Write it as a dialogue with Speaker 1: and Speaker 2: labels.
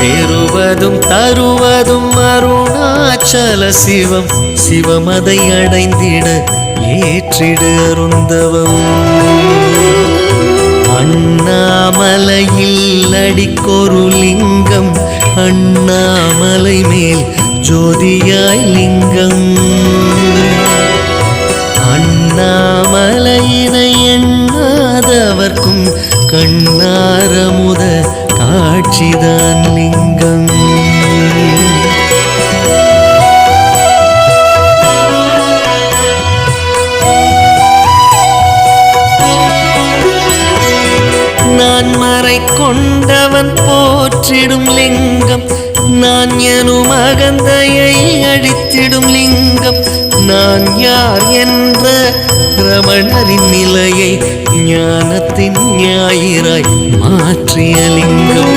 Speaker 1: பெறுவதும் தருவதும் அருணாச்சல சிவம். சிவமதை அடைந்திட ஏற்றிடு அருந்தவம். அண்ணாமலையில் அடிக்கொரு லிங்கம், அண்ணாமலை மேல் ஜோதியாய் லிங்கம். அண்ணாமலையினை எண்ணாதவர்க்கும் கண்ணாரமுத காட்சிதான் லிங்கம். நான் மறை கொண்டவன் போற்றிடும் லிங்கம், நான் எனும் அகந்தையை அழித்திடும் லிங்கம். நான் யார் என்ற ரமணரின் நிலையை ஞானத்தின் ஞாயிறாய் மாற்றிய லிங்கம்.